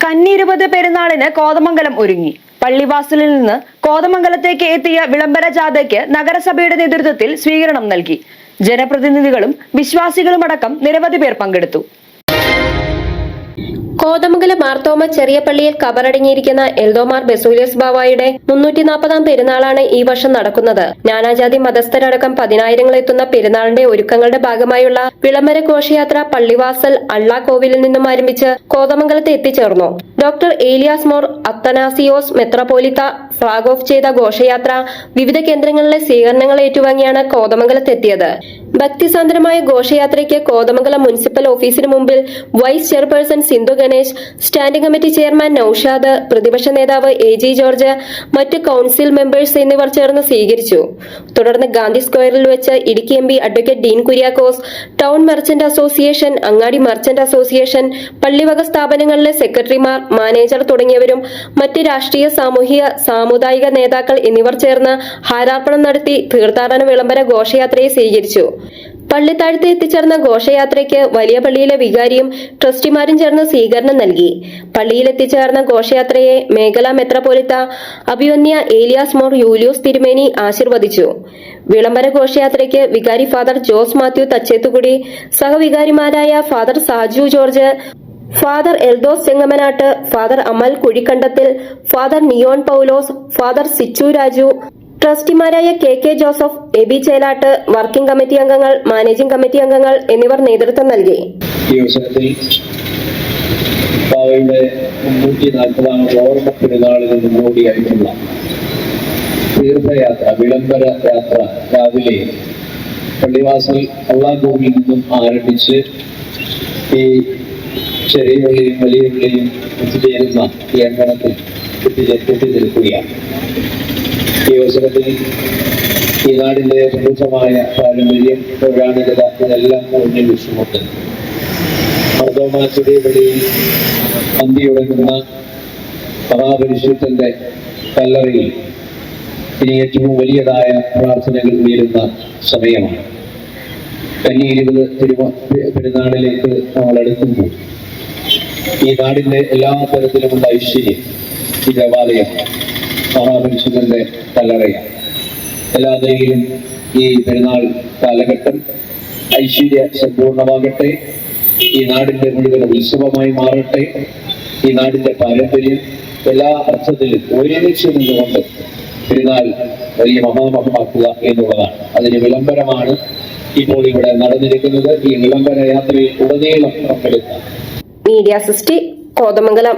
കന്നി 20 പെരുന്നാളിന് കോതമംഗലം ഒരുങ്ങി. പള്ളിവാസലിൽ നിന്ന് കോതമംഗലത്തേക്ക് എത്തിയ വിളംബര ജാഥയ്ക്ക് നഗരസഭയുടെ നേതൃത്വത്തിൽ സ്വീകരണം നൽകി. ജനപ്രതിനിധികളും വിശ്വാസികളുമടക്കം നിരവധി പേർ പങ്കെടുത്തു. കോതമംഗലം മാർത്തോമ ചെറിയ പള്ളിയിൽ കബറടങ്ങിയിരിക്കുന്ന എൽദോമാർ ബസൂലിയസ് ബാവായുടെ 340-ാം പെരുന്നാളാണ് ഈ വർഷം നടക്കുന്നത്. നാനാജാതി മതസ്ഥരടക്കം പതിനായിരങ്ങളെത്തുന്ന പെരുന്നാളിന്റെ ഒരുക്കങ്ങളുടെ ഭാഗമായുള്ള വിളംബര ഘോഷയാത്ര പള്ളിവാസൽ അള്ളാക്കോവിലിൽ നിന്നും ആരംഭിച്ച് കോതമംഗലത്ത് എത്തിച്ചേർന്നു. ഡോക്ടർ ഏലിയാസ് മോർ അത്തനാസിയോസ് മെത്രാപ്പോലിത്ത ഫ്ളാഗ് ഓഫ് ചെയ്ത ഘോഷയാത്ര വിവിധ കേന്ദ്രങ്ങളിലെ സ്വീകരണങ്ങൾ ഏറ്റുവാങ്ങിയാണ് കോതമംഗലത്തെത്തിയത്. ഭക്തിസാന്ദ്രമായ ഘോഷയാത്രയ്ക്ക് കോതമംഗലം മുനിസിപ്പൽ ഓഫീസിന് മുമ്പിൽ vice chairperson Sindhu Ganesh, standing committee chairman Naushad, പ്രതിപക്ഷ നേതാവ് AG ജോർജ്, മറ്റ് കൌൺസിൽ മെമ്പേഴ്സ് എന്നിവർ ചേർന്ന് സ്വീകരിച്ചു. തുടർന്ന് ഗാന്ധി സ്ക്വയറിൽ വെച്ച് Idukki MP advocate Dean Kuriakose, town merchant association, Angadi merchant association, പള്ളിവക സ്ഥാപനങ്ങളിലെ സെക്രട്ടറിമാർ, മാനേജർ തുടങ്ങിയവരും മറ്റ് രാഷ്ട്രീയ, സാമൂഹിക, സാമുദായിക നേതാക്കൾ എന്നിവർ ചേർന്ന് ഹാരാർപ്പണം നടത്തി തീർത്ഥാടന വിളംബര ഘോഷയാത്രയെ സ്വീകരിച്ചു. പള്ളിത്താഴത്ത് എത്തിച്ചേർന്ന ഘോഷയാത്രയ്ക്ക് വലിയ പള്ളിയിലെ വികാരിയും ട്രസ്റ്റിമാരും ചേർന്ന് സ്വീകരണം നൽകി. പള്ളിയിൽ എത്തിച്ചേർന്ന ഘോഷയാത്രയെ മേഖലാ മെത്രാപ്പോലിത്ത അഭിവന്യ ഏലിയാസ് മോർ യൂലിയോസ് തിരുമേനി ആശീർവദിച്ചു. വിളംബര ഘോഷയാത്രയ്ക്ക് വികാരി ഫാദർ ജോസ് മാത്യു തച്ചേത്തുകുടി, സഹവികാരിമാരായ father Saju George, father Eldhose Chengamanattu, father Amal Kuzhikandathil, father Neon Paulose, father Sichu Raju, ട്രസ്റ്റിമാരായ KK Joseph, AB Chelattu, working committee അംഗങ്ങൾ, മാനേജിംഗ് കമ്മിറ്റി അംഗങ്ങൾ എന്നിവർ നേതൃത്വം നൽകി. ഈ അവസരത്തിൽ ബാവയുടെ 340-ാം ഓർമ്മ പെരുന്നാളിന് മുന്നോടിയായിട്ടുള്ള തീർത്ഥയാത്ര, വിളംബര യാത്ര രാവിലെ പള്ളിവാസൽ അള്ളാഹുവിൽ നിന്നും ആരംഭിച്ച് ഈ ചെറിയ പള്ളിയും വലിയ പള്ളിയും എത്തിച്ചേരുന്ന ഈ അങ്കണത്തിൽ എത്തിച്ചേർക്കുകയാണ്. ഈ അവസരത്തിൽ ഈ നാടിന്റെ പ്രമുഖമായ പാരമ്പര്യം, പൗരാണികത ഇതെല്ലാം ഒന്നിൽ വിഷമുണ്ട്. മാർത്തോമാ ചെറിയ പള്ളിയിൽ അന്തിയുടങ്ങുന്ന മഹാപരിശുദ്ധന്റെ കല്ലറയിൽ ഇനി ഏറ്റവും വലിയതായ പ്രാർത്ഥനകൾ ഉയരുന്ന സമയമാണ്. കന്നി 20 പെരുന്നാളിലേക്ക് നമ്മൾ അടുക്കുമ്പോൾ ഈ നാടിന്റെ എല്ലാ തരത്തിലുമുള്ള ഐശ്വര്യം ഈ ദേവാലയം മഹാപരിശുദ്ധന്റെ കല്ലറയാണ്. എല്ലാ നിലയിലും ഈ പെരുന്നാൾ കാലഘട്ടം ഐശ്വര്യ സമ്പൂർണമാകട്ടെ. ഈ നാടിന്റെ മുഴുവൻ ഉത്സവമായി മാറട്ടെ. ഈ നാടിന്റെ പാരമ്പര്യം എല്ലാ അർത്ഥത്തിലും ഒരുമിച്ച് നിന്നുകൊണ്ട് പെരുന്നാൾ വലിയ മഹാമഹമാക്കുക എന്നുള്ളതാണ്. അതിന് വിളംബരമാണ് ഇപ്പോൾ ഇവിടെ നടന്നിരിക്കുന്നത്. ഈ വിളംബര യാത്രയിൽ ഉടനീളം പങ്കെടുത്ത മീഡിയ സിസ്റ്റി കോതമംഗലം.